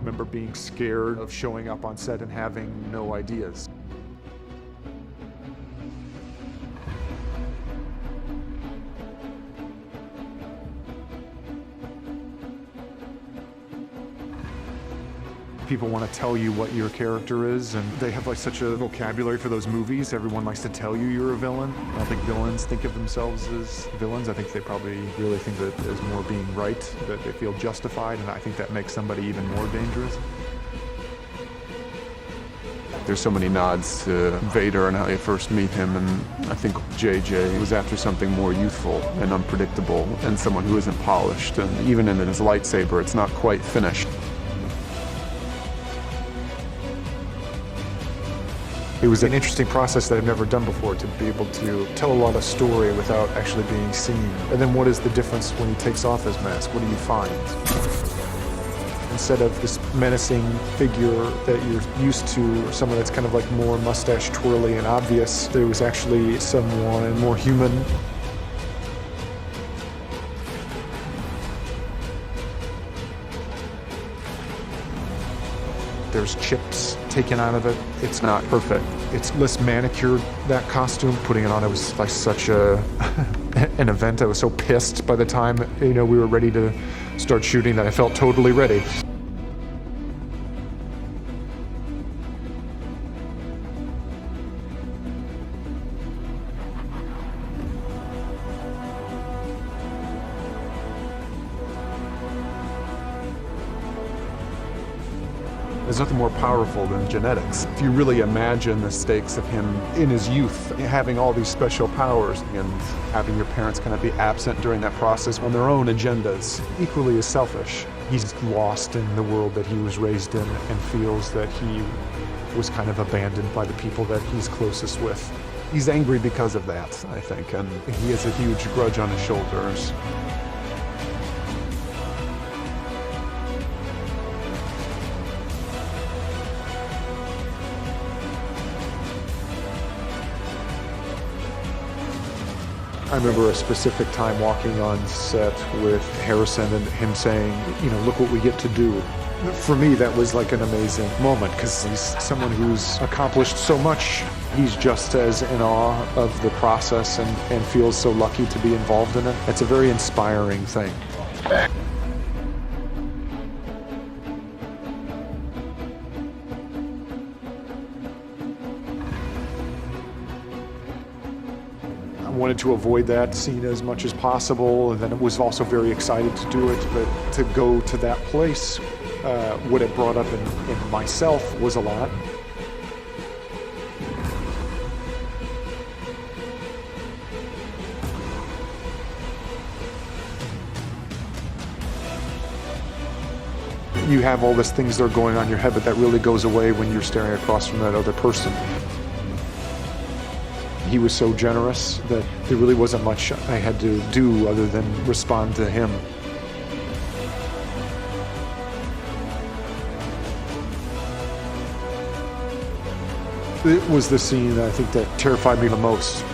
remember being scared of showing up on set and having no ideas. People want to tell you what your character is, and they have like such a vocabulary for those movies. Everyone likes to tell you you're a villain. I don't think villains think of themselves as villains. I think they probably really think that as more being right, that they feel justified, and I think that makes somebody even more dangerous. There's so many nods to Vader and how you first meet him, and I think JJ was after something more youthful and unpredictable, and someone who isn't polished, and even in his lightsaber, it's not quite finished. It was an interesting process that I've never done before, to be able to tell a lot of story without actually being seen. And then what is the difference when he takes off his mask? What do you find? Instead of this menacing figure that you're used to, or someone that's kind of like more mustache twirly and obvious, there was actually someone more human. There's chips taken out of it. It's not perfect. It's less manicured, that costume. Putting it on, it was like such an event. I was so pissed by the time, we were ready to start shooting that I felt totally ready. There's nothing more powerful than genetics. If you really imagine the stakes of him in his youth, having all these special powers and having your parents kind of be absent during that process on their own agendas, equally as selfish. He's lost in the world that he was raised in and feels that he was kind of abandoned by the people that he's closest with. He's angry because of that, I think, and he has a huge grudge on his shoulders. I remember a specific time walking on set with Harrison and him saying, look what we get to do. For me, that was like an amazing moment, because he's someone who's accomplished so much. He's just as in awe of the process and feels so lucky to be involved in it. It's a very inspiring thing. I wanted to avoid that scene as much as possible, and then it was also very excited to do it, but to go to that place, what it brought up in myself was a lot. You have all these things that are going on in your head, but that really goes away when you're staring across from that other person. He was so generous that there really wasn't much I had to do other than respond to him. It was the scene, I think, that terrified me the most.